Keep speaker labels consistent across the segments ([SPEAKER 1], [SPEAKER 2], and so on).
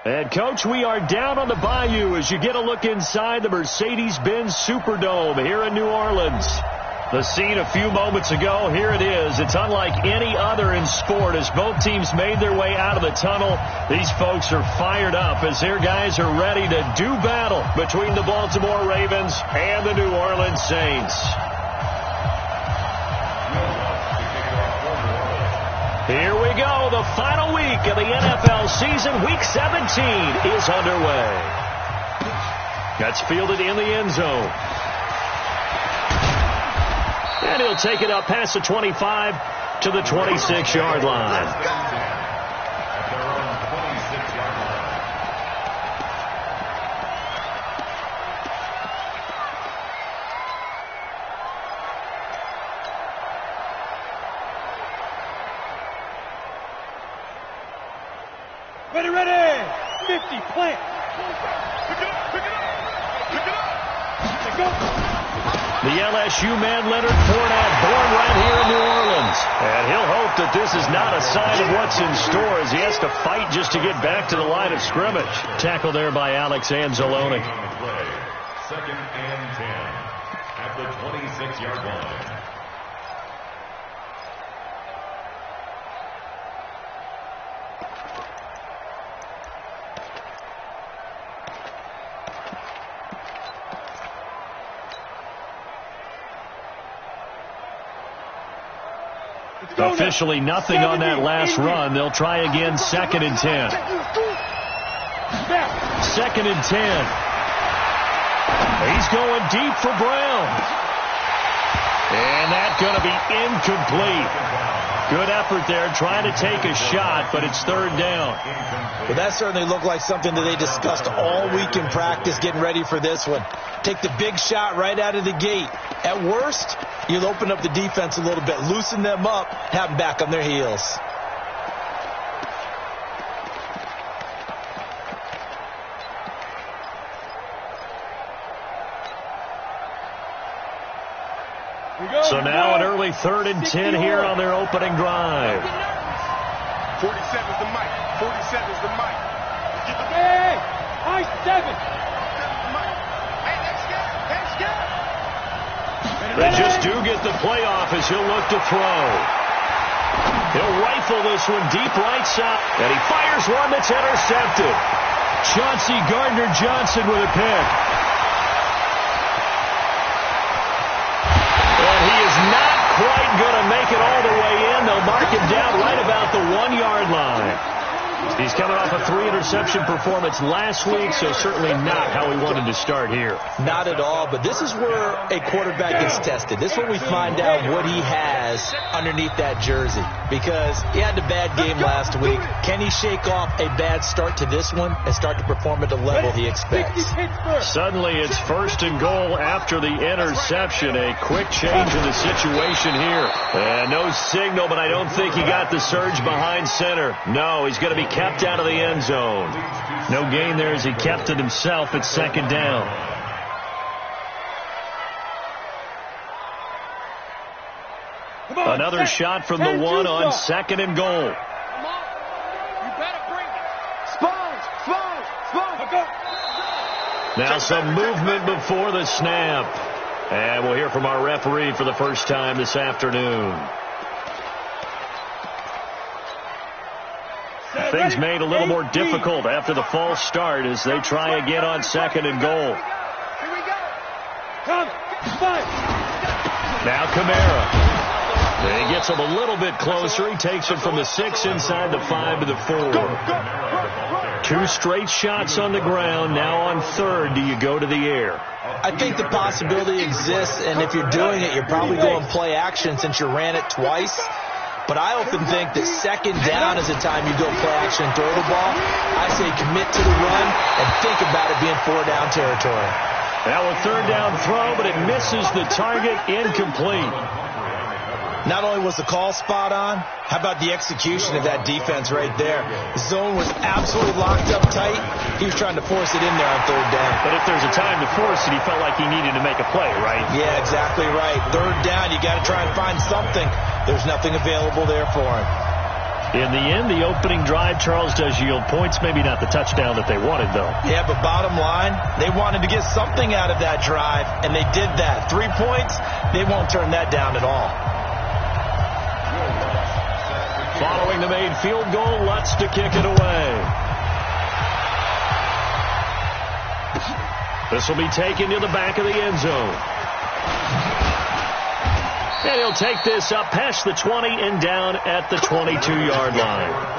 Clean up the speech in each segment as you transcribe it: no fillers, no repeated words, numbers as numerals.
[SPEAKER 1] And, Coach, we are down on the bayou as you get a look inside the Mercedes-Benz Superdome here in New Orleans. The scene a few moments ago, here it is. It's unlike any other in sport as both teams made their way out of the tunnel. These folks are fired up as their guys are ready to do battle between the Baltimore Ravens and the New Orleans Saints. Here we go. The final week of the NFL season. Week 17 is underway. That's fielded in the end zone. And he'll take it up past the 25 to the 26-yard line.
[SPEAKER 2] Ready. 50, plant. Pick it up.
[SPEAKER 1] The LSU man, Leonard Fournette, born right here in New Orleans. And he'll hope that this is not a sign of what's in store as he has to fight just to get back to the line of scrimmage. Tackle there by Alex Anzalone.
[SPEAKER 3] Second and 10 at the 26-yard line.
[SPEAKER 1] Officially nothing on that last run. They'll try again, second and 10. Second and 10. He's going deep for Brown. And that's going to be incomplete. Good effort there, trying to take a shot, but it's third down.
[SPEAKER 4] Well, that certainly looked like something that they discussed all week in practice getting ready for this one. Take the big shot right out of the gate. At worst, you'll open up the defense a little bit, loosen them up, have them back on their heels.
[SPEAKER 1] So now an early third and 10 here on their opening drive.
[SPEAKER 2] 47's the mic. 47's the mic. Get the hey, high 7. Hey, let's go.
[SPEAKER 1] They just do get the playoff as he'll look to throw. He'll rifle this one deep right side. And he fires one that's intercepted. Chauncey Gardner-Johnson with a pick. And he is not quite going to make it all the way in. They'll mark him down right about the 1-yard line. He's coming off a 3-interception performance last week, so certainly not how we wanted to start here.
[SPEAKER 4] Not at all, but this is where a quarterback gets tested. This is where we find out what he has underneath that jersey, because he had a bad game last week. Can he shake off a bad start to this one and start to perform at the level he expects?
[SPEAKER 1] Suddenly it's first and goal after the interception. A quick change in the situation here. And no signal, but I don't think he got the surge behind center. No, he's going to be kept out of the end zone. No gain there as he kept it himself at second down. Another shot from the one on second and goal. Now some movement before the snap. And we'll hear from our referee for the first time this afternoon. Things made a little more difficult after the false start as they try again on second and goal. Now Kamara. He gets him a little bit closer. He takes it from the 6 inside the 5 to the 4. 2 straight shots on the ground. Now on third, do you go to the air?
[SPEAKER 4] I think the possibility exists, and if you're doing it, you're probably going play action since you ran it twice. But I often think that second down is the time you go play action and throw the ball. I say commit to the run and think about it being 4-down territory.
[SPEAKER 1] Now a third down throw, but it misses the target, incomplete.
[SPEAKER 4] Not only was the call spot on, how about the execution of that defense right there? The zone was absolutely locked up tight. He was trying to force it in there on third down.
[SPEAKER 1] But if there's a time to force it, he felt like he needed to make a play, right?
[SPEAKER 4] Yeah, exactly right. Third down, you got to try and find something. There's nothing available there for him.
[SPEAKER 1] In the end, the opening drive, Charles, does yield points. Maybe not the touchdown that they wanted, though.
[SPEAKER 4] Yeah, but bottom line, they wanted to get something out of that drive, and they did that. 3 points, they won't turn that down at all.
[SPEAKER 1] Following the made field goal, Lutz to kick it away. This will be taken to the back of the end zone. And he'll take this up past the 20 and down at the 22-yard line.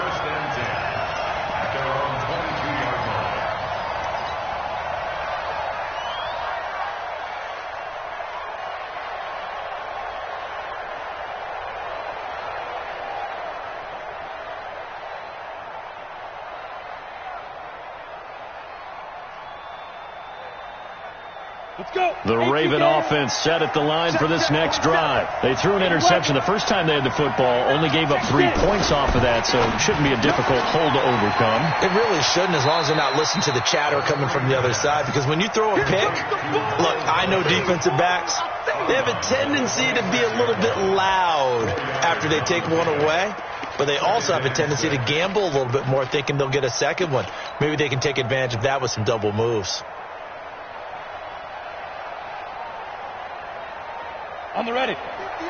[SPEAKER 1] The Raven offense set at the line for this next drive. They threw an interception the first time they had the football, only gave up 3 points off of that, so it shouldn't be a difficult hole to overcome.
[SPEAKER 4] It really shouldn't, as long as they're not listening to the chatter coming from the other side, because when you throw a pick, look, I know defensive backs, they have a tendency to be a little bit loud after they take one away, but they also have a tendency to gamble a little bit more, thinking they'll get a second one. Maybe they can take advantage of that with some double moves.
[SPEAKER 2] On the ready.
[SPEAKER 5] 59.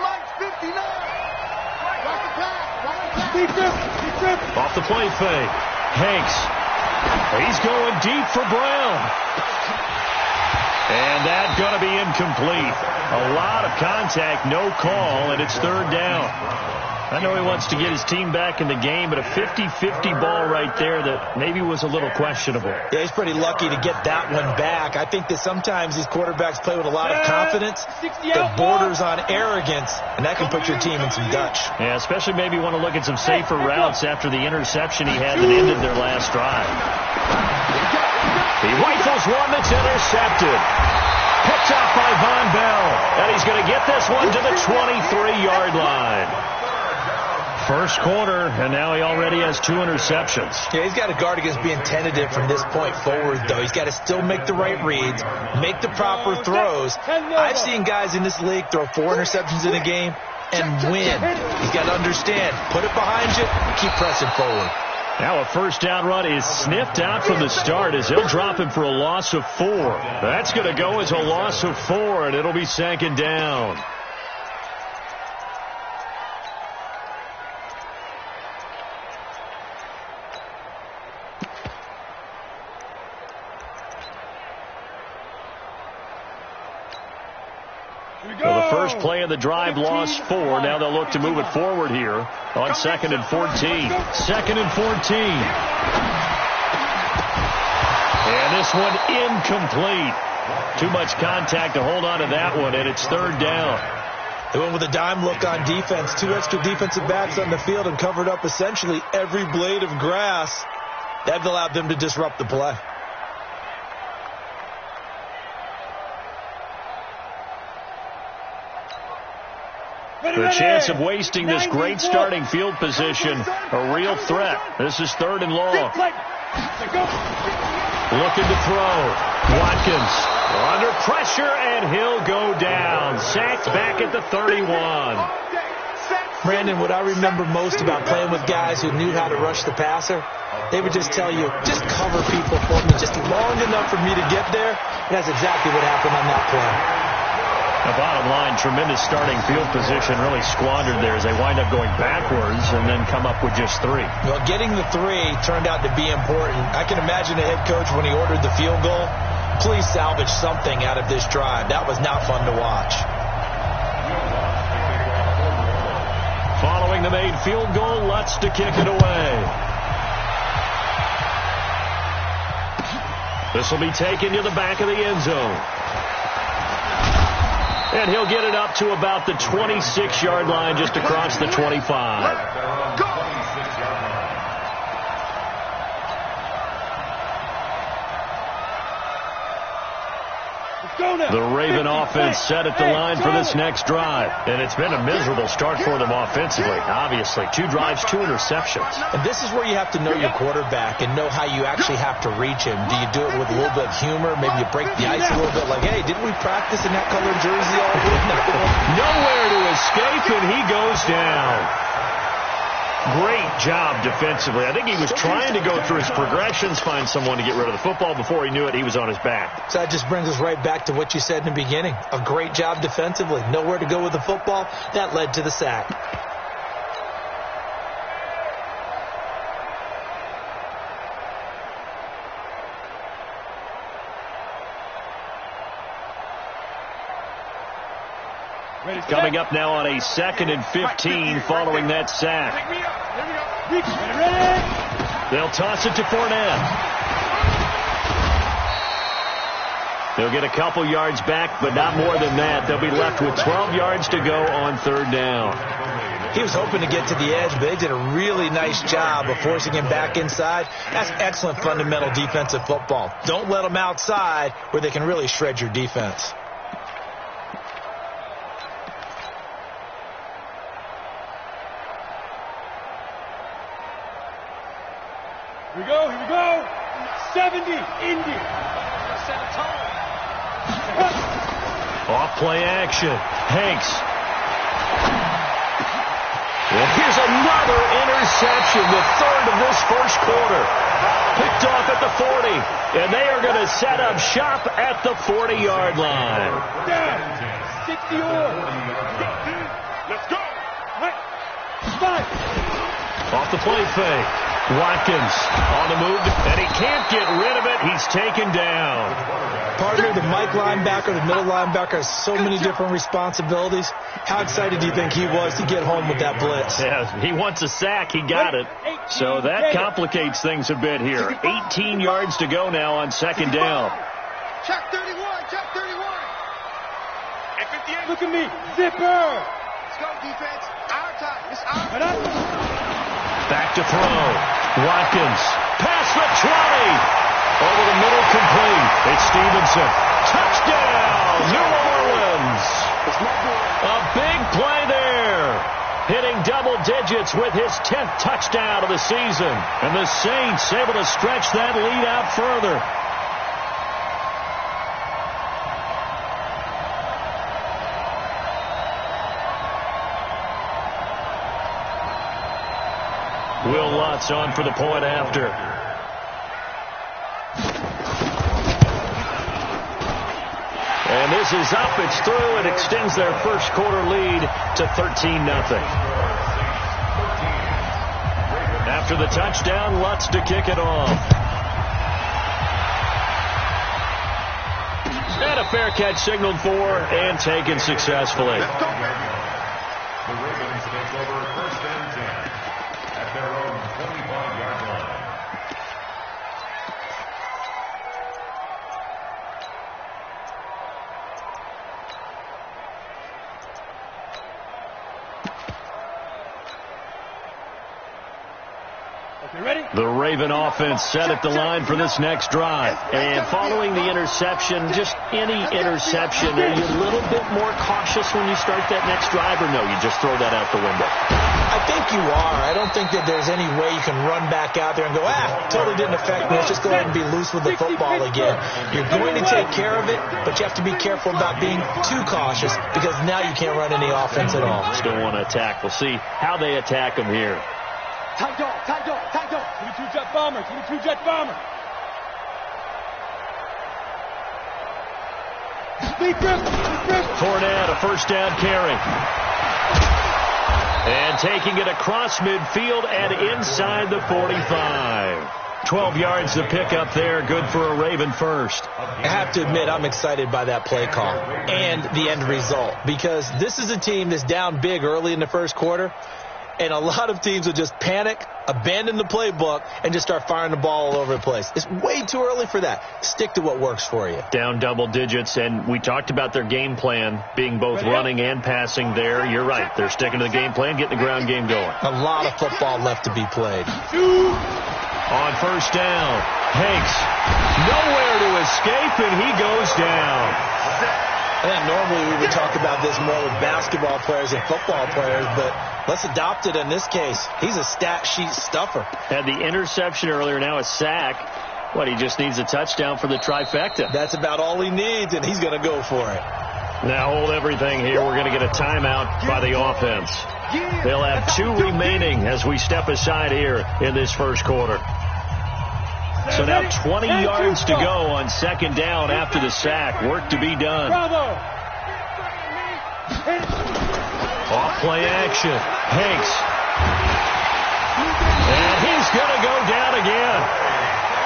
[SPEAKER 5] Mike's 59. Watch the pass.
[SPEAKER 2] Deep.
[SPEAKER 1] Off the play fake. Hanks. He's going deep for Brown. And that's going to be incomplete. A lot of contact, no call, and it's third down. I know he wants to get his team back in the game, but a 50-50 ball right there that maybe was a little questionable.
[SPEAKER 4] Yeah, he's pretty lucky to get that one back. I think that sometimes these quarterbacks play with a lot of confidence that borders on arrogance, and that can put your team in some Dutch.
[SPEAKER 1] Yeah, especially maybe want to look at some safer routes after the interception he had that ended their last drive. He rifles one that's intercepted. Picked off by Von Bell, and he's going to get this one to the 23-yard line. First quarter, and now he already has 2 interceptions.
[SPEAKER 4] Yeah, he's got to guard against being tentative from this point forward, though. He's got to still make the right reads, make the proper throws. I've seen guys in this league throw 4 interceptions in a game and win. He's got to understand, put it behind you, keep pressing forward.
[SPEAKER 1] Now a first down run is sniffed out from the start as he'll drop him for a loss of 4. That's going to go as a loss of 4, and it'll be second down. Well, the first play of the drive lost 4. Now they'll look to move it forward here on 2nd and 14. 2nd and 14. And this one incomplete. Too much contact to hold on to that one, and it's third down.
[SPEAKER 4] They went with a dime look on defense. 2 extra defensive backs on the field and covered up essentially every blade of grass. That allowed them to disrupt the play.
[SPEAKER 1] The chance of wasting this great starting field position, a real threat. This is 3rd and long. Looking to throw. Watkins under pressure, and he'll go down. Sacked back at the 31.
[SPEAKER 4] Brandon, what I remember most about playing with guys who knew how to rush the passer, they would just tell you, just cover people for me, just long enough for me to get there. And that's exactly what happened on that play.
[SPEAKER 1] The bottom line, tremendous starting field position, really squandered there as they wind up going backwards and then come up with just 3.
[SPEAKER 4] Well, getting the 3 turned out to be important. I can imagine a head coach when he ordered the field goal, please salvage something out of this drive. That was not fun to watch.
[SPEAKER 1] Following the made field goal, Lutz to kick it away. This will be taken to the back of the end zone. And he'll get it up to about the 26-yard line, just across the 25. The Raven offense set at the line for this next drive. And it's been a miserable start for them offensively. Obviously, 2 drives, 2 interceptions.
[SPEAKER 4] And this is where you have to know your quarterback and know how you actually have to reach him. Do you do it with a little bit of humor? Maybe you break the ice a little bit like, hey, didn't we practice in that colored jersey all week?
[SPEAKER 1] Nowhere to escape, and he goes down. Great job defensively. I think he was trying to go through his progressions, find someone to get rid of the football. Before he knew it, he was on his back.
[SPEAKER 4] So that just brings us right back to what you said in the beginning. A great job defensively. Nowhere to go with the football. That led to the sack.
[SPEAKER 1] Coming up now on a 2nd and 15 following that sack. They'll toss it to Fournette. They'll get a couple yards back, but not more than that. They'll be left with 12 yards to go on 3rd down.
[SPEAKER 4] He was hoping to get to the edge, but they did a really nice job of forcing him back inside. That's excellent fundamental defensive football. Don't let them outside where they can really shred your defense.
[SPEAKER 2] Here we go. 70, Indy. Set a tone.
[SPEAKER 1] Off play action. Hanks. And here's another interception, the 3rd of this 1st quarter. Picked off at the 40. And they are going to set up shop at the 40-yard line.
[SPEAKER 2] Down. 60 or. Let's go. Five.
[SPEAKER 1] Off the play fake. Watkins on the move, and he can't get rid of it. He's taken down.
[SPEAKER 4] Partner, the Mike linebacker, the middle linebacker has so many different responsibilities. How excited do you think he was to get home with that blitz?
[SPEAKER 1] Yeah, he wants a sack. He got it. So that complicates things a bit here. 18 yards to go now on 2nd down.
[SPEAKER 5] Check 31. Check 31.
[SPEAKER 2] And 58. Look at me. Zipper.
[SPEAKER 5] Let's go, defense. Our time. It's our time.
[SPEAKER 1] Back to throw. Watkins. Past the 20. Over the middle, complete. It's Stevenson. Touchdown, New Orleans. A big play there. Hitting double digits with his 10th touchdown of the season. And the Saints able to stretch that lead out further. Will Lutz on for the point after. And this is up. It's through. It extends their 1st quarter lead to 13-0. After the touchdown, Lutz to kick it off. And a fair catch signaled for and taken successfully.
[SPEAKER 3] The Ravens take over 1st and 10 at their own 25-yard line.
[SPEAKER 1] The Raven offense set at the line for this next drive. And following the interception, just any interception, are you a little bit more cautious when you start that next drive, or no, you just throw that out the window?
[SPEAKER 4] I think you are. I don't think that there's any way you can run back out there and go, totally didn't affect me. Let's just go ahead and be loose with the football again. You're going to take care of it, but you have to be careful about being too cautious because now you can't run any offense at all.
[SPEAKER 1] Still want to attack. We'll see how they attack them here.
[SPEAKER 2] Tight dog, tight dog, tight dog. 22 jet bomber, 22 jet bomber.
[SPEAKER 1] Fournette, a 1st down carry. And taking it across midfield and inside the 45. 12 yards to pick up there. Good for a Raven first.
[SPEAKER 4] I have to admit, I'm excited by that play call and the end result because this is a team that's down big early in the 1st quarter. And a lot of teams will just panic, abandon the playbook, and just start firing the ball all over the place. It's way too early for that. Stick to what works for you.
[SPEAKER 1] Down double digits, and we talked about their game plan being both running and passing there. You're right. They're sticking to the game plan, getting the ground game going.
[SPEAKER 4] A lot of football left to be played.
[SPEAKER 1] On 1st down, Hanks nowhere to escape, and he goes down.
[SPEAKER 4] I think normally we would talk about this more with basketball players and football players, but let's adopt it in this case. He's a stat sheet stuffer.
[SPEAKER 1] Had the interception earlier, now a sack. What, he just needs a touchdown for the trifecta.
[SPEAKER 4] That's about all he needs, and he's going to go for it.
[SPEAKER 1] Now hold everything here. We're going to get a timeout by the offense. They'll have 2 remaining as we step aside here in this first quarter. So now 20 yards to go on second down after the sack. Work to be done. Off play action. Hanks. And he's going to go down again.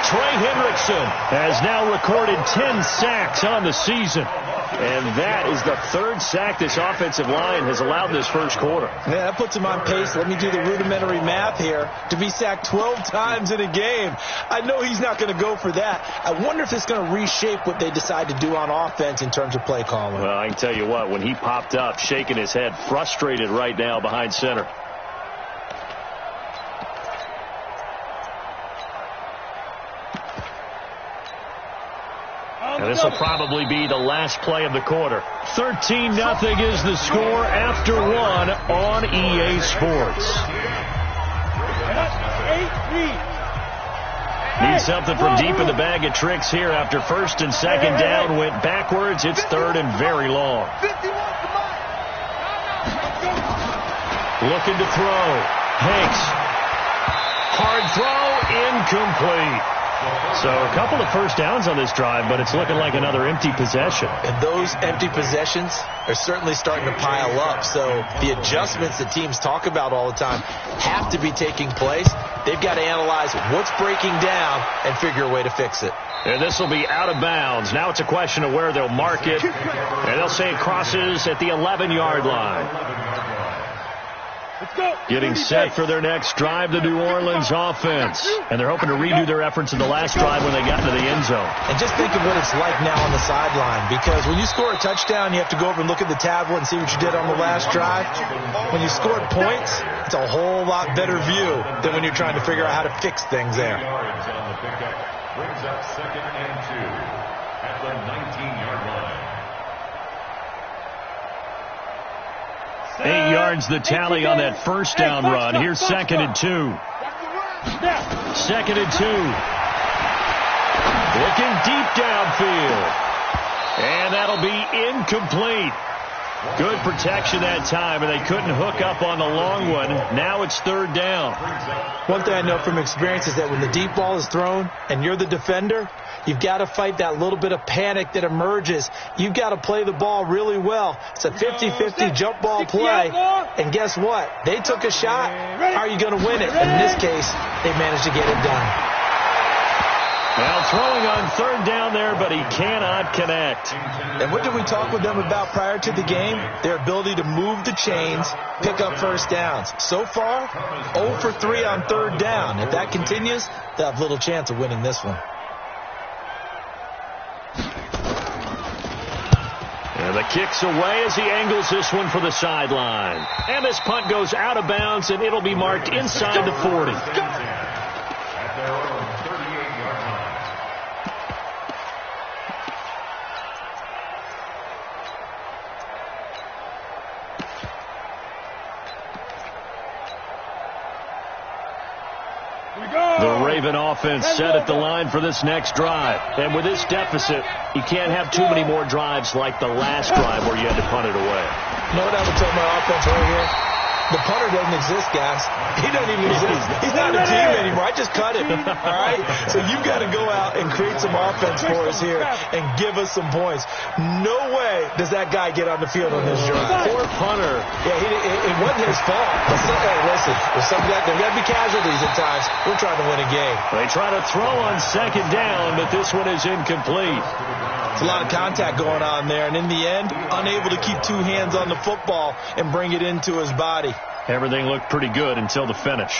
[SPEAKER 1] Trey Hendrickson has now recorded 10 sacks on the season. And that is the 3rd sack this offensive line has allowed in this first quarter.
[SPEAKER 4] Yeah, that puts him on pace. Let me do the rudimentary math here. To be sacked 12 times in a game. I know he's not going to go for that. I wonder if it's going to reshape what they decide to do on offense in terms of play calling.
[SPEAKER 1] Well, I can tell you what, when he popped up, shaking his head, frustrated right now behind center. And this will probably be the last play of the quarter. 13-0 is the score after 1 on EA Sports. Need something from deep in the bag of tricks here after 1st and 2nd down. Went backwards. It's 3rd and very long. Looking to throw. Hanks. Hard throw. Incomplete. So a couple of first downs on this drive, but it's looking like another empty possession.
[SPEAKER 4] And those empty possessions are certainly starting to pile up. So the adjustments that teams talk about all the time have to be taking place. They've got to analyze what's breaking down and figure a way to fix it.
[SPEAKER 1] And this will be out of bounds. Now it's a question of where they'll mark it. And they'll say it crosses at the 11-yard line. Getting set for their next drive, the New Orleans offense. And they're hoping to redo their efforts in the last drive when they got into the end zone.
[SPEAKER 4] And just think of what it's like now on the sideline. Because when you score a touchdown, you have to go over and look at the tablet and see what you did on the last drive. When you scored points, it's a whole lot better view than when you're trying to figure out how to fix things there.
[SPEAKER 3] Yards on the pickup brings up 2nd and 2 at the 19-yard line.
[SPEAKER 1] 8 yards the tally on that first down run. Here's 2nd and 2. 2nd and 2. Looking deep downfield. And that'll be incomplete. Good protection that time, and they couldn't hook up on the long one. Now it's 3rd down.
[SPEAKER 4] One thing I know from experience is that when the deep ball is thrown and you're the defender, you've got to fight that little bit of panic that emerges. You've got to play the ball really well. It's a 50-50 jump ball play. And guess what? They took a shot. How are you going to win it? In this case, they managed to get it done.
[SPEAKER 1] Well, throwing on 3rd down there, but he cannot connect.
[SPEAKER 4] And what did we talk with them about prior to the game? Their ability to move the chains, pick up first downs. So far, 0 for 3 on 3rd down. If that continues, they'll have little chance of winning this one.
[SPEAKER 1] And the kick's away as he angles this one for the sideline. And this punt goes out of bounds, and it'll be marked inside the 40.
[SPEAKER 3] At their own 38-yard line.
[SPEAKER 1] The Raven offense set at the line for this next drive. And with this deficit, you can't have too many more drives like the last drive where you had to punt it away.
[SPEAKER 4] You know what I would tell my offense right here? The punter doesn't exist, guys. He doesn't even exist. He's not a team anymore. I just cut him. All right? So you've got to go out and create some offense for us here and give us some points. No way does that guy get on the field on this drive.
[SPEAKER 1] Poor punter.
[SPEAKER 4] Yeah, it wasn't his fault. Hey, listen, there's got to be casualties at times. We're trying to win a game.
[SPEAKER 1] They try to throw on 2nd down, but this one is incomplete.
[SPEAKER 4] It's a lot of contact going on there, and in the end, unable to keep 2 hands on the football and bring it into his body.
[SPEAKER 1] Everything looked pretty good until the finish.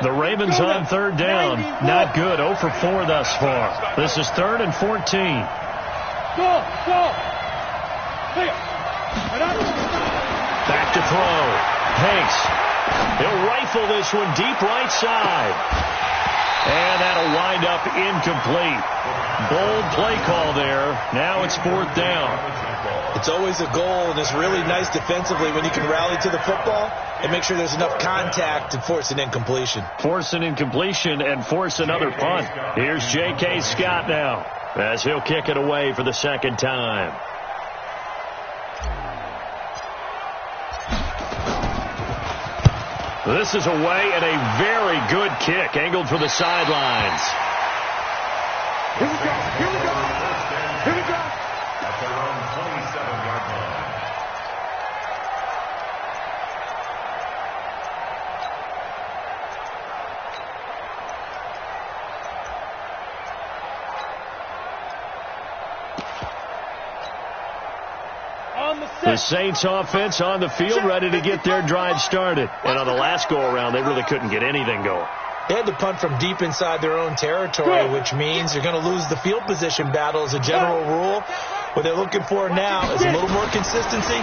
[SPEAKER 1] The Ravens on 3rd down. Not good. 0 for 4 thus far. This is 3rd and 14. Back to throw. Hanks. He'll rifle this one deep right side. And that'll wind up incomplete. Bold play call there. Now it's 4th down.
[SPEAKER 4] It's always a goal, and it's really nice defensively when you can rally to the football and make sure there's enough contact to force an incompletion.
[SPEAKER 1] Force an incompletion and force another punt. Here's J.K. Scott now as he'll kick it away for the 2nd time. This is away and a very good kick, angled for the sidelines.
[SPEAKER 2] Here we go. Here we go. Here we go.
[SPEAKER 3] At their own 27-yard line.
[SPEAKER 1] The Saints offense on the field, ready to get their drive started. And on the last go-around, they really couldn't get anything going.
[SPEAKER 4] They had to punt from deep inside their own territory, which means they're going to lose the field position battle as a general rule. What they're looking for now is a little more consistency,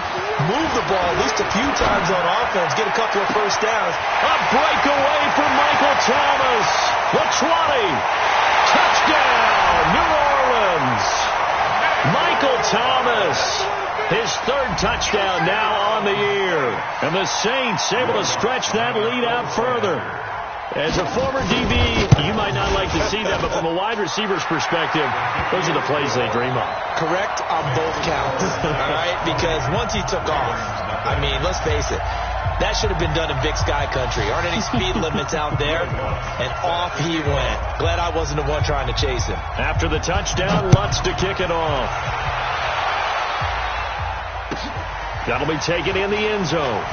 [SPEAKER 4] move the ball at least a few times on offense, get a couple of first downs.
[SPEAKER 1] A breakaway from Michael Thomas. The 20. Touchdown, New Orleans. Michael Thomas. His third touchdown now on the year. And the Saints able to stretch that lead out further. As a former DB, you might not like to see that, but from a wide receiver's perspective, those are the plays they dream of.
[SPEAKER 4] Correct on both counts, all right? Because once he took off, I mean, let's face it, that should have been done in Big Sky Country. Aren't any speed limits out there? And off he went. Glad I wasn't the one trying to chase him.
[SPEAKER 1] After the touchdown, Lutz to kick it off. That'll be taken in the end zone.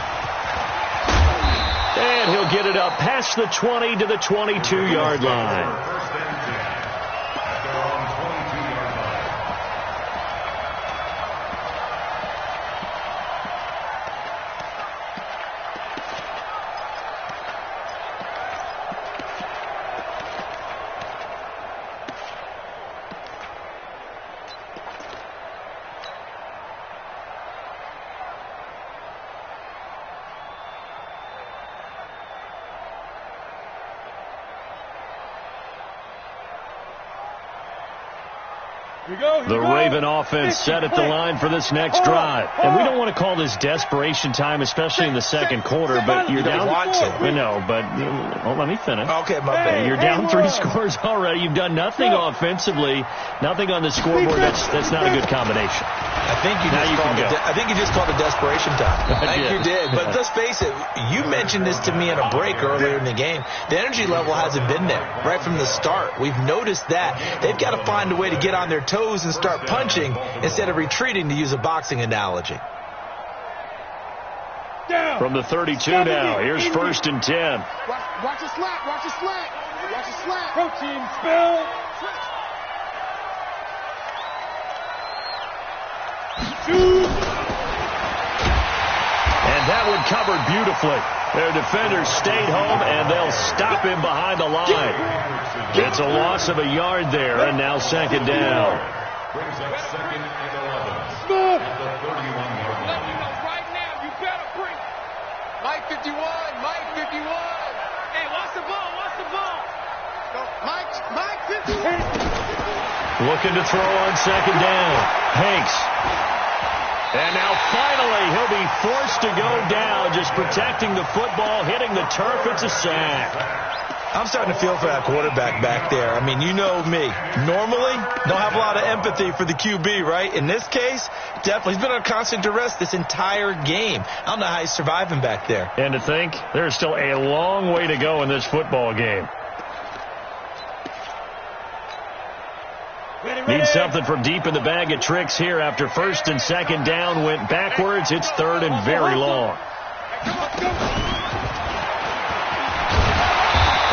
[SPEAKER 1] And he'll get it up past the 20 to the 22-yard line. The Raven offense set at the line for this next drive. And we don't want to call this desperation time, especially in the second quarter, but you're down. I know, but let me finish.
[SPEAKER 4] Okay, my bad.
[SPEAKER 1] You're down 3 scores already. You've done nothing offensively, nothing on the scoreboard. That's not a good combination.
[SPEAKER 4] I think you just called it desperation time. I think you did. But let's face it, you mentioned this to me in a break earlier in the game. The energy level hasn't been there right from the start. We've noticed that. They've got to find a way to get on their toes and start punching instead of retreating, to use a boxing analogy.
[SPEAKER 1] From the 32 now, here's 1st and 10.
[SPEAKER 5] Watch the slap. Watch the slap. Watch the slap.
[SPEAKER 2] Protein spill.
[SPEAKER 1] And that one covered beautifully. Their defenders stayed home, and they'll stop him behind the line. It's a loss of a yard there, and now 2nd down.
[SPEAKER 3] Brings up 2nd and 11. At the 31-yard line.
[SPEAKER 5] Right now, you better bring. Mike 51. Mike 51. Hey, watch the ball. Watch the ball. Mike 51.
[SPEAKER 1] Looking to throw on 2nd down. Hanks. And now finally he'll be forced to go down, just protecting the football, hitting the turf. It's a sack.
[SPEAKER 4] I'm starting to feel for that quarterback back there. I mean, you know me. Normally, don't have a lot of empathy for the QB, right? In this case, definitely. He's been under constant duress this entire game. I don't know how he's surviving back there.
[SPEAKER 1] And to think, there's still a long way to go in this football game. Need something from deep in the bag of tricks here after 1st and 2nd down went backwards. It's 3rd and very long.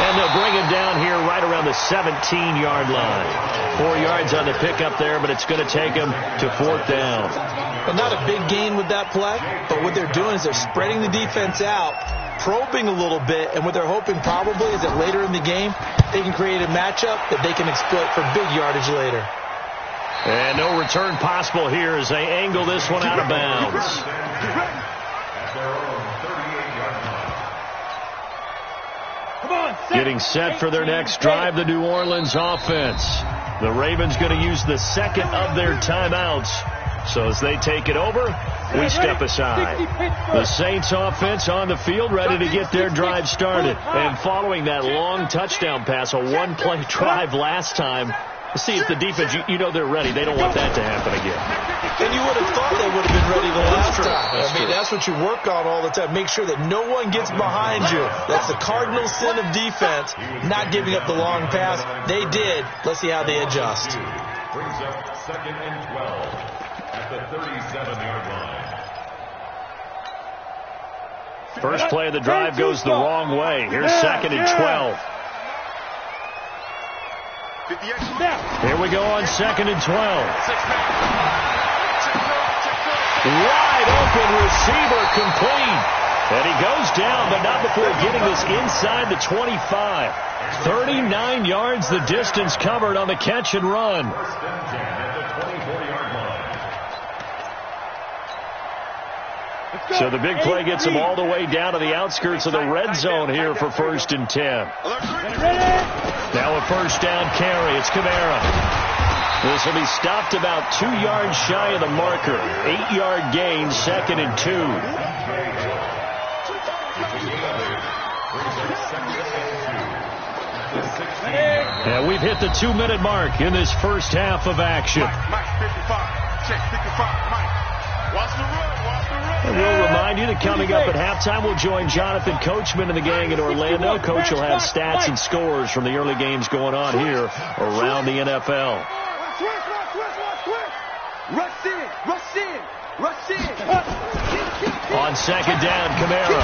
[SPEAKER 1] And they'll bring him down here right around the 17-yard line. 4 yards on the pickup there, but it's going to take him to 4th down.
[SPEAKER 4] Well, not a big gain with that play, but what they're doing is they're spreading the defense out, probing a little bit, and what they're hoping probably is that later in the game they can create a matchup that they can exploit for big yardage later.
[SPEAKER 1] And no return possible here as they angle this one out of bounds. Getting set for their next drive, the New Orleans offense. The Ravens going to use the 2nd of their timeouts. So as they take it over, we step aside. The Saints offense on the field, ready to get their drive started. And following that long touchdown pass, a one-play drive last time, See, if the defense, you know they're ready. They don't want that to happen again.
[SPEAKER 4] And you would have thought they would have been ready the last time. That's what you work on all the time. Make sure that no one gets behind you. That's the cardinal sin of defense, not giving up the long pass. They did. Let's see how they adjust.
[SPEAKER 3] Brings up 2nd and 12 at the 37-yard line.
[SPEAKER 1] First play of the drive goes the wrong way. Here's 2nd and 12. Here we go on 2nd and 12. Wide open receiver complete. And he goes down, but not before getting this inside the 25. 39 yards the distance covered on the catch and run.
[SPEAKER 3] First and 10 at the 24-yard line.
[SPEAKER 1] So the big play gets him all the way down to the outskirts of the red zone here for 1st and 10. Now a first down carry. It's Kamara. This will be stopped about 2 yards shy of the marker. 8-yard gain, 2nd and 2. And we've hit the 2-minute mark in this first half of action.
[SPEAKER 2] Mike, 55. Check 55. Mike. Watch the run. Watch the run.
[SPEAKER 1] And we'll remind you that coming up at halftime, we'll join Jonathan Coachman and the gang in Orlando. Coach will have stats and scores from the early games going on here around the NFL.
[SPEAKER 5] Rush in. Rush in. Rush in.
[SPEAKER 1] On 2nd down, Kamara.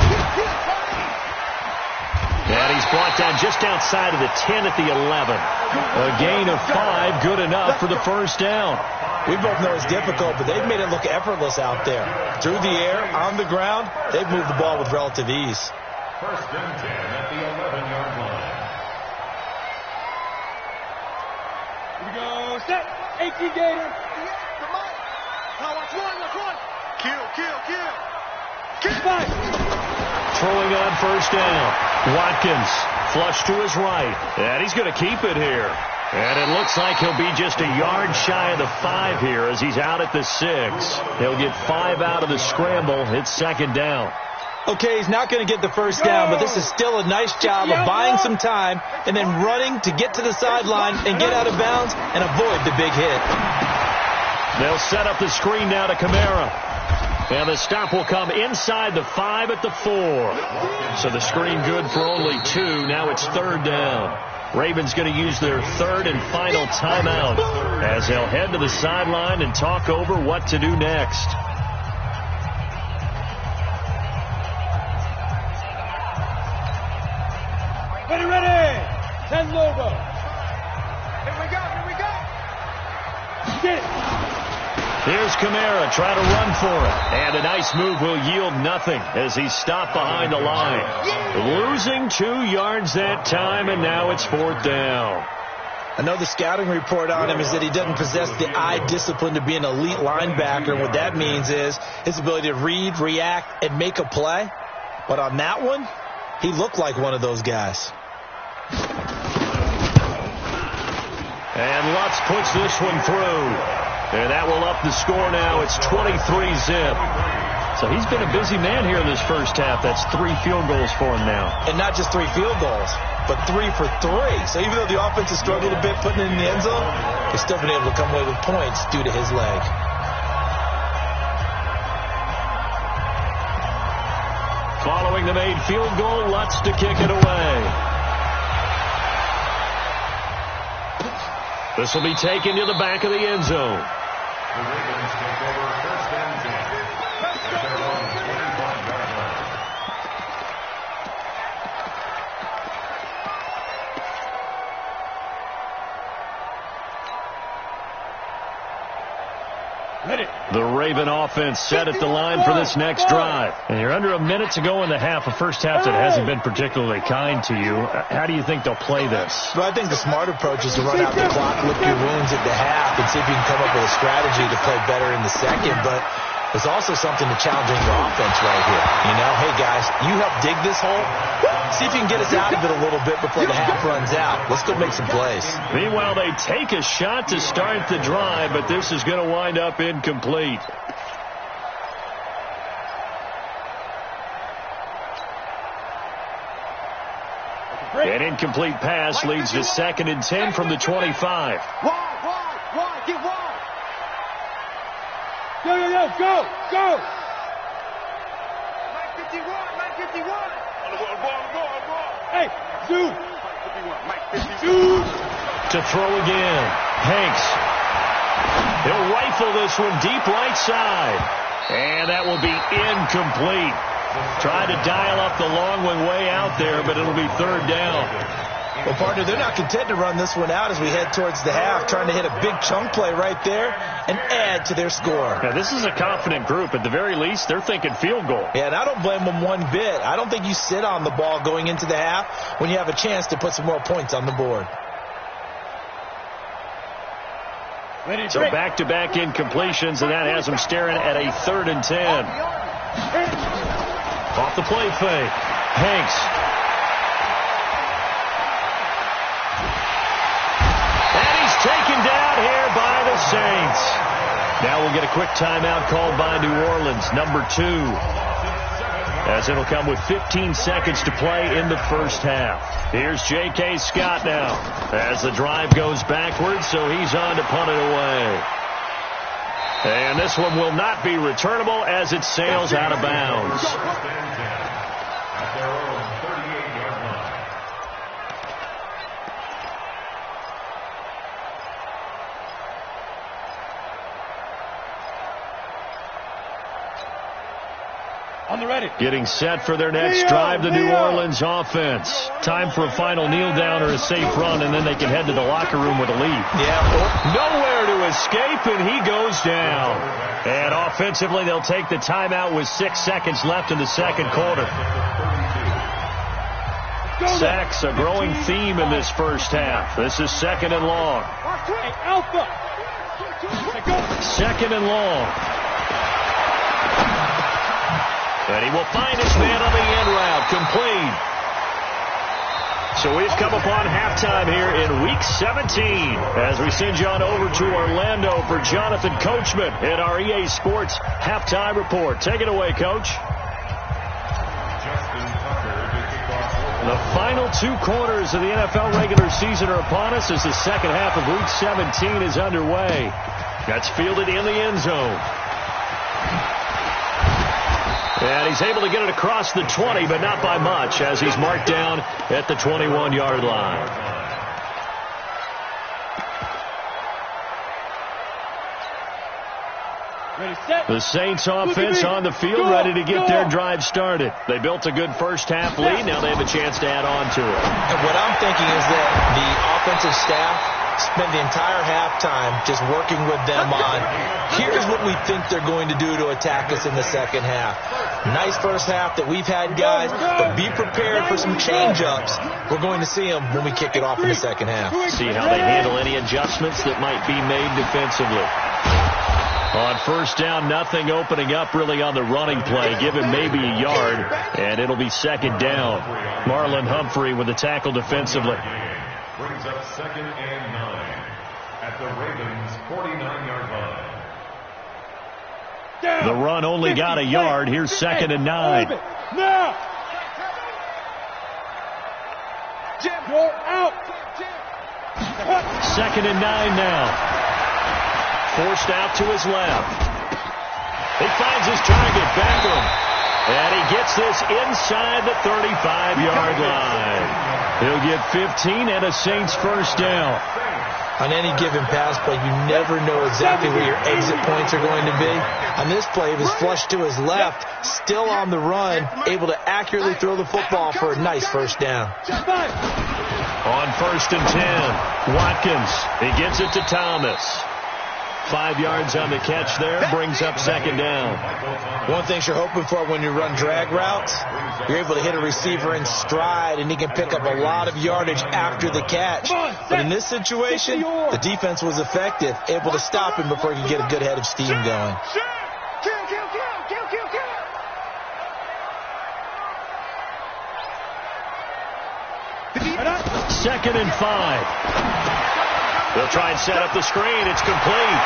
[SPEAKER 1] And he's brought down just outside of the 10 at the 11. A gain of 5, good enough for the first down.
[SPEAKER 4] We both know it's difficult, but they've made it look effortless out there. Through the air, on the ground, they've moved the ball with relative ease.
[SPEAKER 3] First and 10 at the 11-yard line.
[SPEAKER 5] Here we go. Set. 18 Gator. Come on. Now watch one. Kill. Five.
[SPEAKER 1] Throwing on first down. Watkins flush to his right. And he's going to keep it here. And it looks like he'll be just a yard shy of the 5 here as he's out at the 6. He'll get 5 out of the scramble. It's 2nd down.
[SPEAKER 4] Okay, he's not going to get the first down, but this is still a nice job of buying some time and then running to get to the sideline and get out of bounds and avoid the big hit.
[SPEAKER 1] They'll set up the screen now to Kamara. And the stop will come inside the 5 at the 4. So the screen good for only 2. Now it's 3rd down. Ravens going to use their 3rd and final timeout as they'll head to the sideline and talk over what to do next.
[SPEAKER 5] Ready. 10 Lobo. Here we go. Get it.
[SPEAKER 1] Here's Kamara trying to run for it. And a nice move will yield nothing as he's stopped behind the line. Losing 2 yards that time, and now it's 4th down.
[SPEAKER 4] I know the scouting report on him is that he doesn't possess the eye discipline to be an elite linebacker. And what that means is his ability to read, react, and make a play. But on that one, he looked like one of those guys.
[SPEAKER 1] And Lutz puts this one through. And that will up the score now. It's 23-zip. So he's been a busy man here in this first half. That's 3 field goals for him now.
[SPEAKER 4] And not just 3 field goals, but 3 for 3. So even though the offense has struggled a bit putting it in the end zone, he's still been able to come away with points due to his leg.
[SPEAKER 1] Following the made field goal, Lutz to kick it away. This will be taken to the back of the end zone.
[SPEAKER 3] The Ravens take over 1st and 10 at their own 25-yard line.
[SPEAKER 1] The Raven offense set at the line for this next drive. And you're under a minute to go in the half. A first half that hasn't been particularly kind to you. How do you think they'll play this?
[SPEAKER 4] Well, I think the smart approach is to run out the clock, lick your wounds at the half, and see if you can come up with a strategy to play better in the second. But there's also something to challenging your offense right here. You know, hey, guys, you help dig this hole. See if you can get us out of it a little bit before the half runs out. Let's go make some plays.
[SPEAKER 1] Meanwhile, they take a shot to start the drive, but this is going to wind up incomplete. An incomplete pass leads to 2nd and 10 from the 25.
[SPEAKER 5] Wide, get wide. Go. Mike 51. On the ball. Hey, Zoo. Mike 51.
[SPEAKER 1] To throw again. Hanks. He'll rifle this one deep right side. And that will be incomplete. Tried to dial up the long one way out there, but it'll be 3rd down.
[SPEAKER 4] Well, partner, they're not content to run this one out as we head towards the half, trying to hit a big chunk play right there and add to their score.
[SPEAKER 1] Now, this is a confident group. At the very least, they're thinking field goal.
[SPEAKER 4] Yeah, and I don't blame them one bit. I don't think you sit on the ball going into the half when you have a chance to put some more points on the board.
[SPEAKER 1] So back-to-back incompletions, and that has them staring at a 3rd and 10. Off the play fake. Hanks. And he's taken down here by the Saints. Now we'll get a quick timeout called by New Orleans, number 2. As it'll come with 15 seconds to play in the first half. Here's J.K. Scott now as the drive goes backwards, so he's on to punt it away. And this one will not be returnable as it sails out of bounds.
[SPEAKER 3] At their own 38-yard line.
[SPEAKER 2] On the ready.
[SPEAKER 1] Getting set for their next drive, the New Orleans offense. Time for a final kneel down or a safe run, and then they can head to the locker room with a lead.
[SPEAKER 4] Yeah.
[SPEAKER 1] Nowhere to escape, and he goes down. And offensively, they'll take the timeout with 6 seconds left in the second quarter. Sacks, a growing theme in this first half. This is 2nd and long.
[SPEAKER 2] Alpha.
[SPEAKER 1] 2nd and long. And he will find his man on the end route, complete. So we've come upon halftime here in Week 17 as we send you on over to Orlando for Jonathan Coachman in our EA Sports Halftime Report. Take it away, Coach. The final 2 quarters of the NFL regular season are upon us as the second half of Week 17 is underway. That's fielded in the end zone. And he's able to get it across the 20, but not by much, as he's marked down at the 21-yard line. The Saints offense on the field, ready to get their drive started. They built a good first half lead. Now they have a chance to add on to it.
[SPEAKER 4] And what I'm thinking is that the offensive staff spend the entire halftime just working with them on, here's what we think they're going to do to attack us in the second half. Nice first half that we've had, guys, but be prepared for some change-ups. We're going to see them when we kick it off in the second half.
[SPEAKER 1] See how they handle any adjustments that might be made defensively. On first down, nothing opening up really on the running play. Give him maybe a yard, and it'll be 2nd down. Marlon Humphrey with the tackle defensively.
[SPEAKER 3] Brings up 2nd and 9 at the Ravens' 49-yard line.
[SPEAKER 1] The run only got a yard. Here's 2nd and 9.
[SPEAKER 2] Now. Jim, you're out.
[SPEAKER 1] 2nd and 9 now. Forced out to his left. He finds his target, Beckham. And he gets this inside the 35-yard line. He'll get 15 and a Saints first down.
[SPEAKER 4] On any given pass play, you never know exactly where your exit points are going to be. On this play, it was flushed to his left, still on the run, able to accurately throw the football for a nice first down.
[SPEAKER 1] On 1st and 10, Watkins. He gets it to Thomas. 5 yards on the catch there, brings up 2nd down.
[SPEAKER 4] One thing you're hoping for when you run drag routes, you're able to hit a receiver in stride, and he can pick up a lot of yardage after the catch. But in this situation, the defense was effective, able to stop him before he could get a good head of steam going.
[SPEAKER 1] Second and 5. They'll try and set up the screen. It's complete.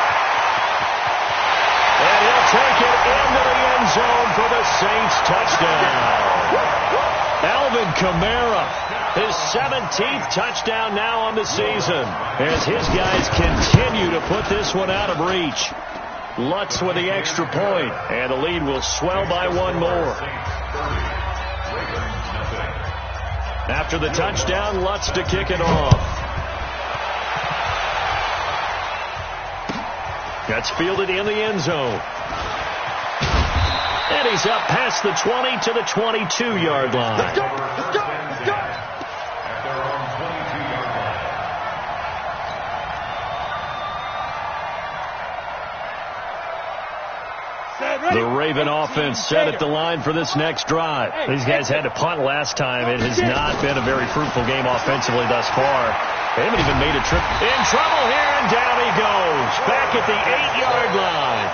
[SPEAKER 1] And he'll take it into the end zone for the Saints touchdown. Alvin Kamara, his 17th touchdown now on the season, as his guys continue to put this one out of reach. Lutz with the extra point, and the lead will swell by one more. After the touchdown, Lutz to kick it off. That's fielded in the end zone. And he's up past the 20 to the 22-yard line.
[SPEAKER 2] Let's go, let's go, let's go.
[SPEAKER 3] At their own 22-yard line.
[SPEAKER 1] The Raven offense set at the line for this next drive. These guys had to punt last time. It has not been a very fruitful game offensively thus far. They haven't even made a trip. In trouble here, and down he goes. Back at the 8-yard line.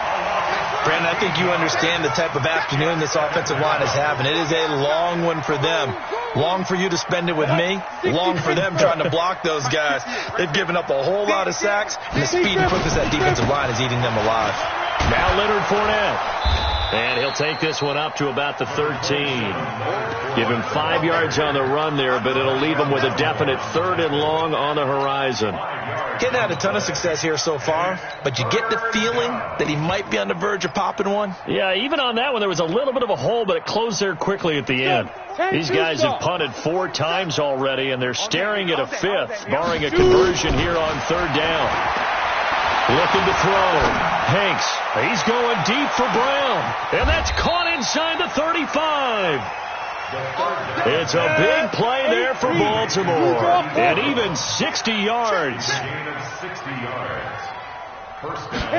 [SPEAKER 4] Brandon, I think you understand the type of afternoon this offensive line is having. It is a long one for them. Long for you to spend it with me. Long for them trying to block those guys. They've given up a whole lot of sacks, and the speed and quickness of that defensive line is eating them alive.
[SPEAKER 1] Now Leonard Fournette. And he'll take this one up to about the 13. Give him 5 yards on the run there, but it'll leave him with a definite 3rd and long on the horizon.
[SPEAKER 4] Hadn't had a ton of success here so far, but you get the feeling that he might be on the verge of popping one.
[SPEAKER 1] Yeah, even on that one, there was a little bit of a hole, but it closed there quickly at the end. These guys have punted 4 times already, and they're staring at a 5th, barring a conversion here on 3rd down. Looking to throw. Hanks, he's going deep for Brown. And that's caught inside the 35. It's a big play there for Baltimore. And even 60 yards.
[SPEAKER 3] Gain of 60 yards. First down.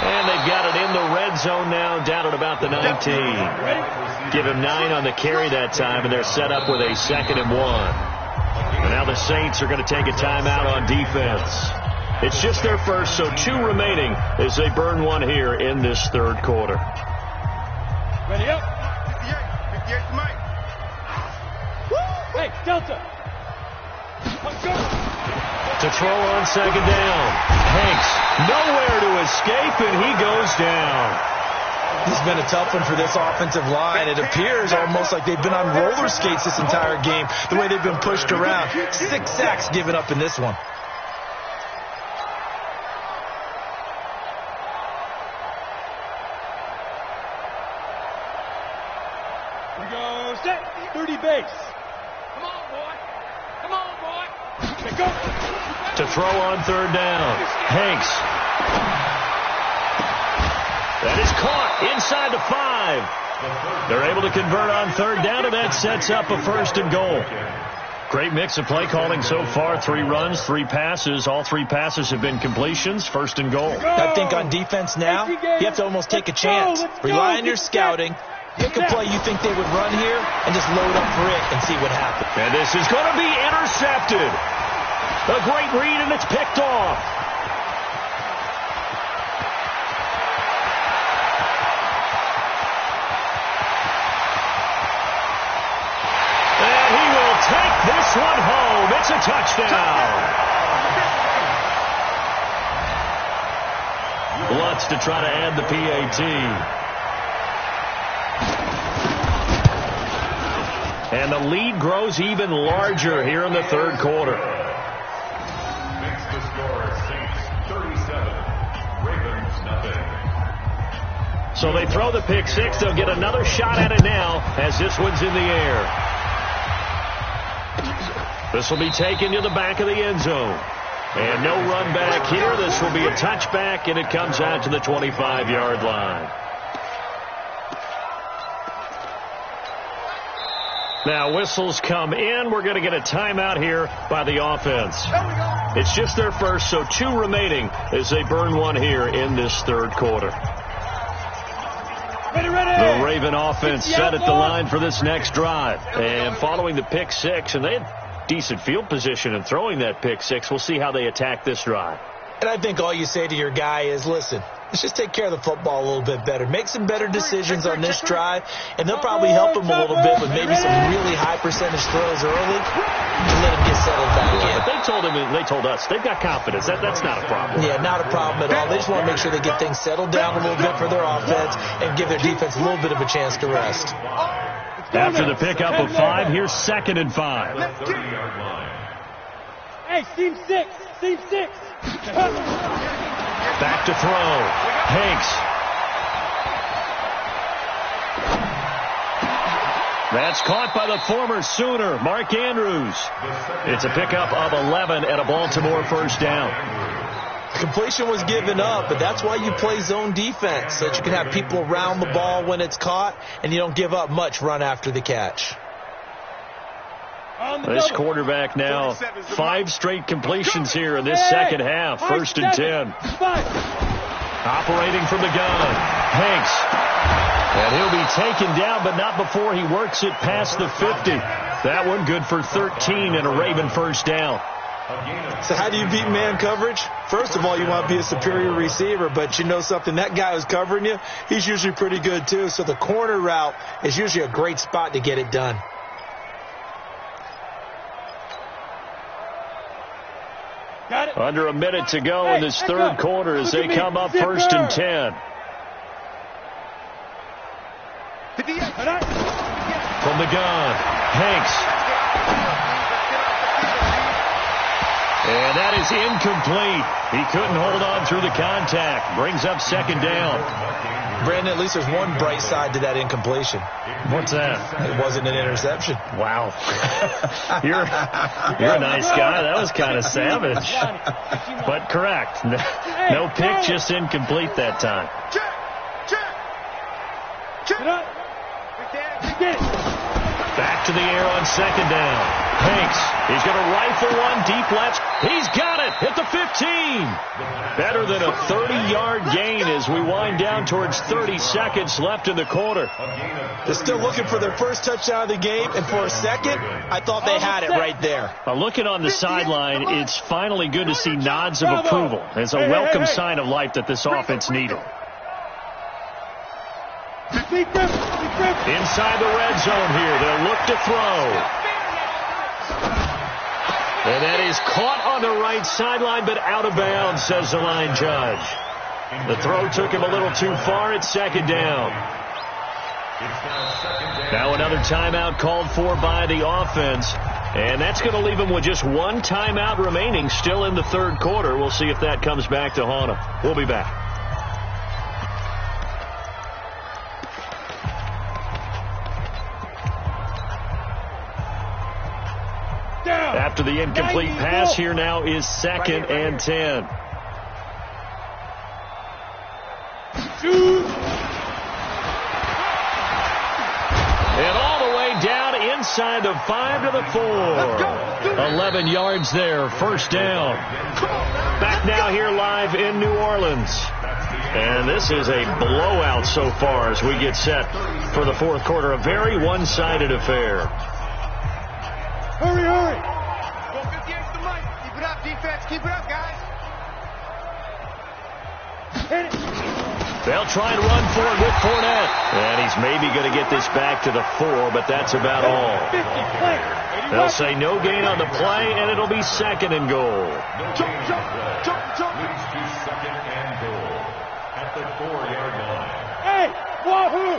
[SPEAKER 1] And they've got it in the red zone now, down at about the 19. Give him 9 on the carry that time, and they're set up with a 2nd and 1. And now the Saints are going to take a timeout on defense. It's just their first, so 2 remaining as they burn one here in this 3rd quarter.
[SPEAKER 2] Ready up. 58 to Mike. Hey, Delta. Let's go.
[SPEAKER 1] To throw on 2nd down. Hanks nowhere to escape, and he goes down.
[SPEAKER 4] This has been a tough one for this offensive line. It appears almost like they've been on roller skates this entire game, the way they've been pushed around. 6 sacks given up in this one.
[SPEAKER 2] We go set. 30 base. Come on, boy. Come on, boy. Let's go.
[SPEAKER 1] To throw on 3rd down. Hanks. That is caught inside the 5. They're able to convert on 3rd down, and that sets up a 1st and goal. Great mix of play calling so far. 3 runs, 3 passes. All 3 passes have been completions. 1st and goal.
[SPEAKER 4] I think on defense now, you have to almost take a chance. Rely on your scouting. Pick a play you think they would run here, and just load up for it and see what happens.
[SPEAKER 1] And this is going to be intercepted. A great read, and it's picked off. Take this one home. It's a touchdown. Lutz to try to add the PAT. And the lead grows even larger here in the 3rd quarter.
[SPEAKER 3] Makes the score Saints 37, Ravens nothing.
[SPEAKER 1] So they throw the pick 6. They'll get another shot at it now as this one's in the air. This will be taken to the back of the end zone. And no run back here. This will be a touchback, and it comes out to the 25-yard line. Now whistles come in. We're going to get a timeout here by the offense. It's just their first, so 2 remaining as they burn one here in this 3rd quarter. The Raven offense set at the line for this next drive. And following the pick 6, and they had decent field position in throwing that pick 6. We'll see how they attack this drive.
[SPEAKER 4] And I think all you say to your guy is, listen, let's just take care of the football a little bit better. Make some better decisions on this drive, and they'll probably help him a little bit with maybe some really high percentage throws early and let him get settled back in.
[SPEAKER 1] But they told us they've got confidence. That's not a problem.
[SPEAKER 4] Yeah, not a problem at all. They just want to make sure they get things settled down a little bit for their offense and give their defense a little bit of a chance to rest.
[SPEAKER 1] After the pickup of 5, here's 2nd and 5.
[SPEAKER 6] Hey, team 6. Team 6.
[SPEAKER 1] Back to throw. Hanks. That's caught by the former Sooner, Mark Andrews. It's a pickup of 11 and a Baltimore first down.
[SPEAKER 4] Completion was given up, but that's why you play zone defense, so that you can have people around the ball when it's caught, and you don't give up much run after the catch.
[SPEAKER 1] This quarterback now 5 straight completions here in this second half. 1st and 10. Operating from the gun, Hanks. And he'll be taken down, but not before he works it past the 50. That one good for 13 and a Raven first down.
[SPEAKER 4] So how do you beat man coverage? First of all, you want to be a superior receiver, but you know something, that guy who's covering you, he's usually pretty good too. So the corner route is usually a great spot to get it done.
[SPEAKER 1] Under a minute to go in this third quarter as they come up 1st and 10. From the gun, Hanks. And that is incomplete. He couldn't hold on through the contact. Brings up 2nd down.
[SPEAKER 4] Brandon, at least there's one bright side to that incompletion.
[SPEAKER 1] What's that?
[SPEAKER 4] It wasn't an interception.
[SPEAKER 1] Wow. You're a nice guy. That was kind of savage. But correct. No pick, just incomplete that time. Back to the air on 2nd down. Hanks, he's going to rifle one deep left. He's got it at the 15. Better than a 30-yard gain as we wind down towards 30 seconds left in the quarter.
[SPEAKER 4] They're still looking for their first touchdown of the game, and for a second, I thought they had it right there.
[SPEAKER 1] Looking on the sideline, it's finally good to see nods of approval. It's a welcome sign of life that this offense needed. Inside the red zone here, they'll look to throw. And that is caught on the right sideline, but out of bounds, says the line judge. The throw took him a little too far at 2nd down. Now another timeout called for by the offense. And that's going to leave him with just one timeout remaining, still in the third quarter. We'll see if that comes back to haunt him. We'll be back. After the incomplete pass, here now is 2nd and 10. And all the way down inside the 5 to the 4. 11 yards there, first down. Back now here live in New Orleans. And this is a blowout so far as we get set for the fourth quarter. A very one-sided affair.
[SPEAKER 6] Hurry, hurry.
[SPEAKER 5] Keep it up, defense. Keep it up, guys.
[SPEAKER 6] Hit it.
[SPEAKER 1] They'll try and run for it with Fournette. And he's maybe going to get this back to the 4, but that's about all. They'll say no gain on the play, and it'll be 2nd and goal.
[SPEAKER 3] Jump. Leads to 2nd and goal at the 4-yard line.
[SPEAKER 6] Hey, wahoo!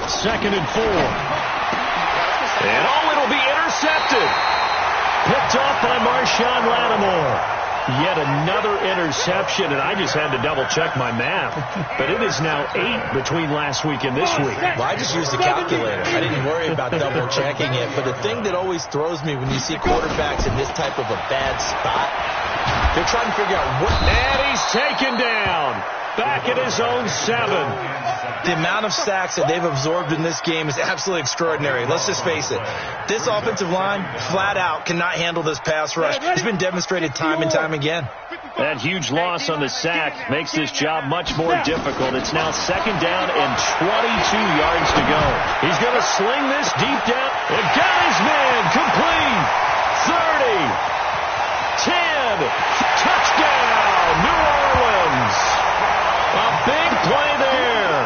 [SPEAKER 1] 2nd and 4. And it'll be intercepted. Picked off by Marshawn Lattimore. Yet another interception, and I just had to double-check my math. But it is now 8 between last week and this week.
[SPEAKER 4] Well, I just used the calculator. I didn't worry about double-checking it. But the thing that always throws me when you see quarterbacks in this type of a bad spot, they're trying to figure out what...
[SPEAKER 1] And he's taken down. Back at his own 7.
[SPEAKER 4] The amount of sacks that they've absorbed in this game is absolutely extraordinary. Let's just face it. This offensive line, flat out, cannot handle this pass rush. It's been demonstrated time and time again.
[SPEAKER 1] That huge loss on the sack makes this job much more difficult. It's now 2nd down and 22 yards to go. He's going to sling this deep down. And got his man complete. 30. 10. Touchdown. New Big play there.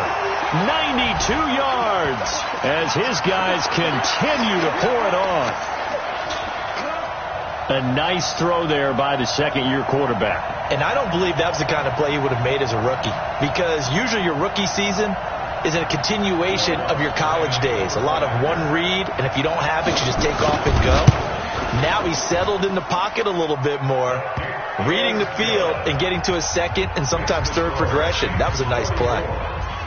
[SPEAKER 1] 92 yards as his guys continue to pour it on. A nice throw there by the second-year quarterback.
[SPEAKER 4] And I don't believe that was the kind of play he would have made as a rookie, because usually your rookie season is a continuation of your college days. A lot of one read, and if you don't have it, you just take off and go. Now he's settled in the pocket a little bit more, reading the field and getting to a second and sometimes third progression. That was a nice play.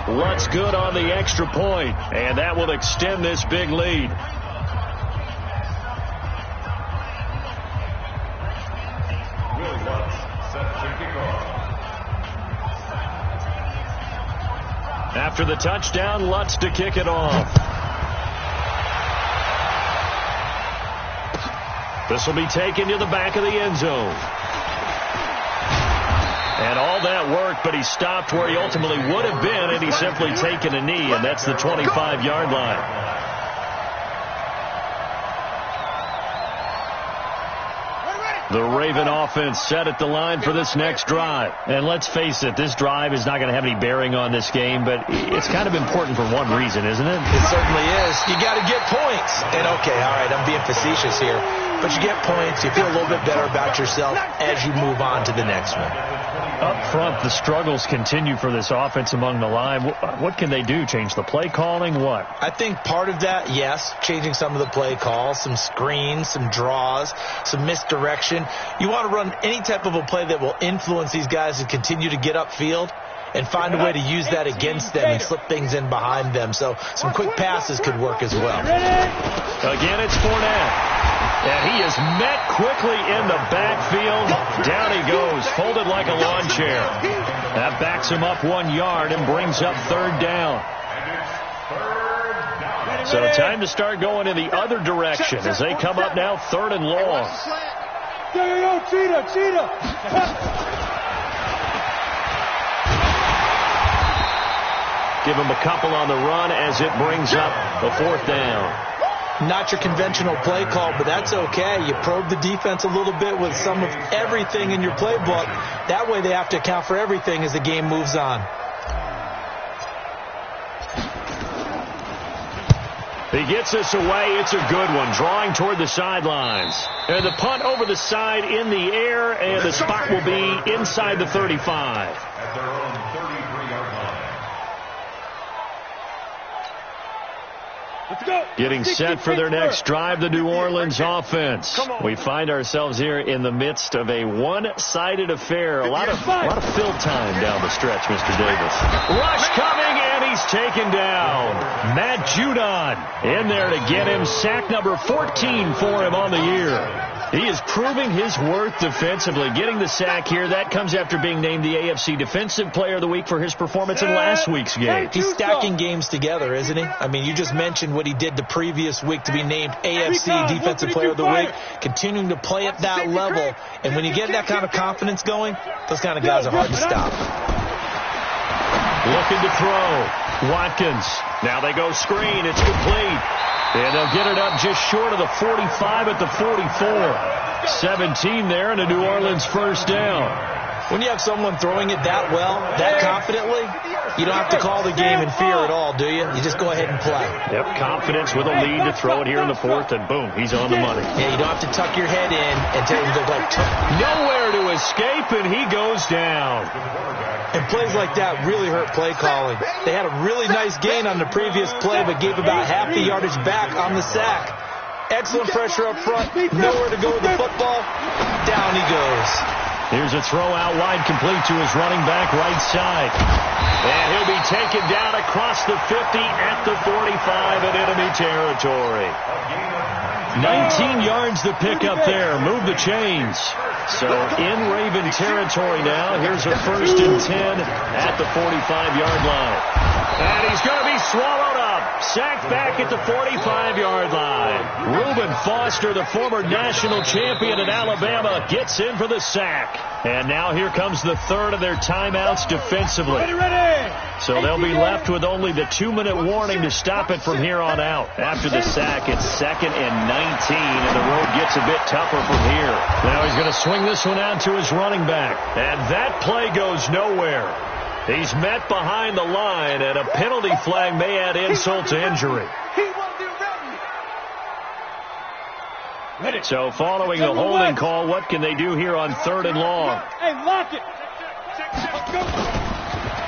[SPEAKER 1] Lutz good on the extra point, and that will extend this big lead. After the touchdown, Lutz to kick it off. This will be taken to the back of the end zone. And all that work, but he stopped where he ultimately would have been, and he's simply taken a knee, and that's the 25-yard line. The Raven offense set at the line for this next drive. And let's face it, this drive is not going to have any bearing on this game, but it's kind of important for one reason, isn't it?
[SPEAKER 4] It certainly is. You got to get points. And okay, all right, I'm being facetious here, but you get points, you feel a little bit better about yourself as you move on to the next one.
[SPEAKER 1] Up front, the struggles continue for this offense among the line. What can they do? Change the play calling? What?
[SPEAKER 4] I think part of that, yes, changing some of the play calls, some screens, some draws, some misdirection. You want to run any type of a play that will influence these guys to continue to get upfield and find a way to use that against them and slip things in behind them. So some quick passes could work as well.
[SPEAKER 1] Again, it's Fournette. And he is met quickly in the backfield. Down he goes, folded like a lawn chair. That backs him up 1 yard and brings up third down. So time to start going in the other direction as they come up now third and long.
[SPEAKER 6] Yo, cheetah.
[SPEAKER 1] Give him a couple on the run as it brings up the fourth down.
[SPEAKER 4] Not your conventional play call, but that's okay. You probe the defense a little bit with some of everything in your playbook. That way they have to account for everything as the game moves on.
[SPEAKER 1] He gets this away. It's a good one. Drawing toward the sidelines. And the punt over the side in the air, and the spot will be inside the 35.
[SPEAKER 3] At their own 33-yard line.
[SPEAKER 6] Let's go.
[SPEAKER 1] Getting set for their next drive, the New Orleans offense. We find ourselves here in the midst of a one-sided affair. A lot of fill time down the stretch, Mr. Davis. Rush coming, and he's taken down. Matt Judon in there to get him. Sack number 14 for him on the year. He is proving his worth defensively. Getting the sack here, that comes after being named the AFC Defensive Player of the Week for his performance in last week's game.
[SPEAKER 4] He's stacking games together, isn't he? I mean, you just mentioned what he did the previous week to be named AFC Defensive Player of the Week, continuing to play at that level. And when you get that kind of confidence going, those kind of guys are hard to stop.
[SPEAKER 1] Looking to throw. Watkins. Now they go screen. It's complete. And they'll get it up just short of the 45 at the 44. 17 there, and a New Orleans first down.
[SPEAKER 4] When you have someone throwing it that well, that confidently, you don't have to call the game in fear at all, do you? You just go ahead and play.
[SPEAKER 1] Yep, confidence with a lead to throw it here in the fourth, and boom, he's on the money.
[SPEAKER 4] Yeah, you don't have to tuck your head in and tell him to like
[SPEAKER 1] nowhere to escape, and he goes down.
[SPEAKER 4] And plays like that really hurt play calling. They had a really nice gain on the previous play, but gave about half the yardage back on the sack. Excellent pressure up front. Nowhere to go with the football. Down he goes.
[SPEAKER 1] Here's a throw out wide, complete to his running back right side. And he'll be taken down across the 50 at the 45 in enemy territory. 19 yards to pick up there. Move the chains. So in Raven territory now. Here's a 1st and 10 at the 45-yard line. And he's going to be swallowed up. Sacked back at the 45-yard line. Reuben Foster, the former national champion in Alabama, gets in for the sack. And now here comes the third of their timeouts defensively. So they'll be left with only the 2-minute warning to stop it from here on out. After the sack, it's 2nd and 19, and the road gets a bit tougher from here. Now he's going to swing this one out to his running back. And that play goes nowhere. He's met behind the line, and a penalty flag may add insult to injury. So following the holding call, what can they do here on 3rd and long?
[SPEAKER 6] Hey, lock it.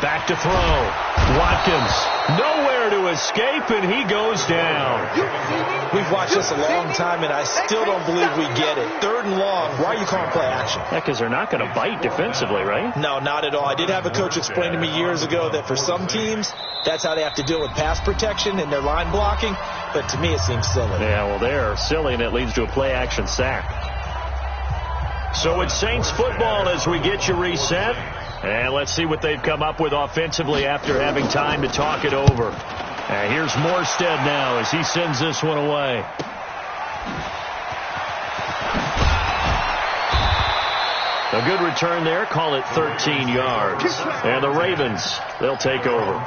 [SPEAKER 1] Back to throw. Watkins, nowhere to escape, and he goes down.
[SPEAKER 4] We've watched this a long time, and I still don't believe we get it. 3rd and long, why are you calling play action?
[SPEAKER 1] Yeah, because they're not going to bite defensively, right?
[SPEAKER 4] No, not at all. I did have a coach explain to me years ago that for some teams, that's how they have to deal with pass protection and their line blocking, but to me it seems silly.
[SPEAKER 1] Yeah, well, they're silly, and it leads to a play-action sack. So it's Saints football as we get you reset. And let's see what they've come up with offensively after having time to talk it over. Here's Morstead now as he sends this one away. A good return there. Call it 13 yards. And the Ravens, they'll take over.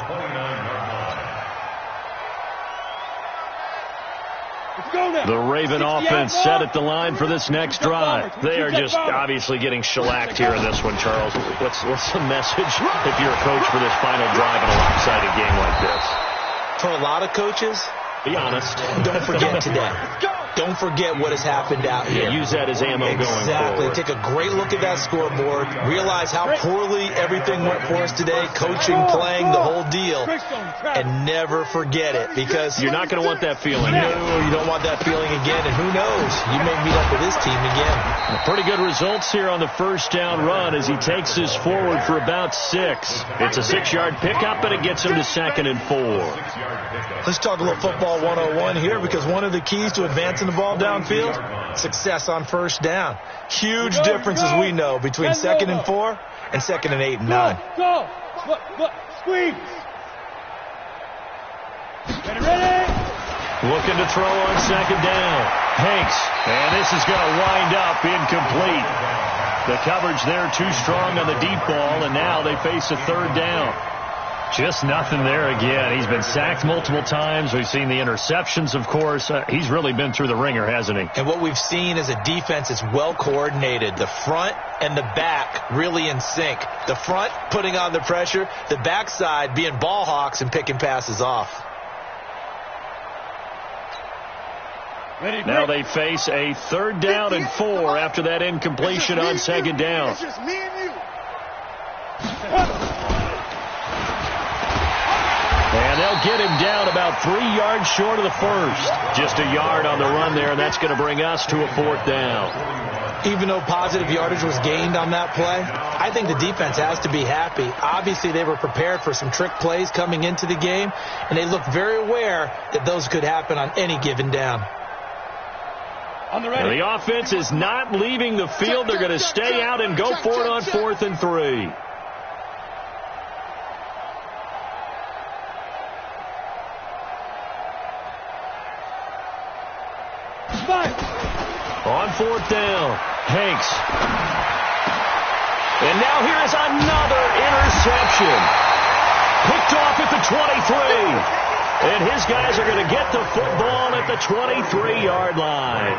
[SPEAKER 1] The Raven offense set at the line for this next drive. They are just obviously getting shellacked here in this one, Charles. What's the message if you're a coach for this final drive in a lopsided game like this?
[SPEAKER 4] For a lot of coaches,
[SPEAKER 1] be honest.
[SPEAKER 4] Don't forget today. Don't forget what has happened out here.
[SPEAKER 1] Yeah, use that as ammo going forward.
[SPEAKER 4] Exactly. Take a great look at that scoreboard. Realize how poorly everything went for us today. Coaching, playing, the whole deal. And never forget it, because
[SPEAKER 1] you're not going to want that feeling.
[SPEAKER 4] No, you don't want that feeling again. And who knows? You may meet up with this team again.
[SPEAKER 1] Pretty good results here on the first down run as he takes this forward for about 6. It's a 6-yard pickup, and it gets him to 2nd and 4.
[SPEAKER 4] Let's talk a little football 101 here, because one of the keys to advancing the ball downfield, success on first down. Huge differences we know between 2nd and 4 and 2nd and 8 and 9.
[SPEAKER 6] Go! Squeeze! Ready?
[SPEAKER 1] Looking to throw on 2nd down. Hanks, and this is going to wind up incomplete. The coverage there too strong on the deep ball, and now they face a 3rd down. Just nothing there again. He's been sacked multiple times. We've seen the interceptions, of course. He's really been through the ringer, hasn't he?
[SPEAKER 4] And what we've seen is a defense that's well coordinated. The front and the back really in sync. The front putting on the pressure. The backside being ball hawks and picking passes off.
[SPEAKER 1] Now they face a 3rd down and 4 after that incompletion on 2nd down.
[SPEAKER 2] It's just me and you.
[SPEAKER 1] And they'll get him down about 3 yards short of the first. Just a yard on the run there, and that's going to bring us to a 4th down.
[SPEAKER 4] Even though positive yardage was gained on that play, I think the defense has to be happy. Obviously, they were prepared for some trick plays coming into the game, and they looked very aware that those could happen on any given down.
[SPEAKER 1] The offense is not leaving the field. They're going to stay out and go for it on 4th and 3. On 4th down, Hanks. And now here is another interception. Picked off at the 23. And his guys are going to get the football at the 23-yard line.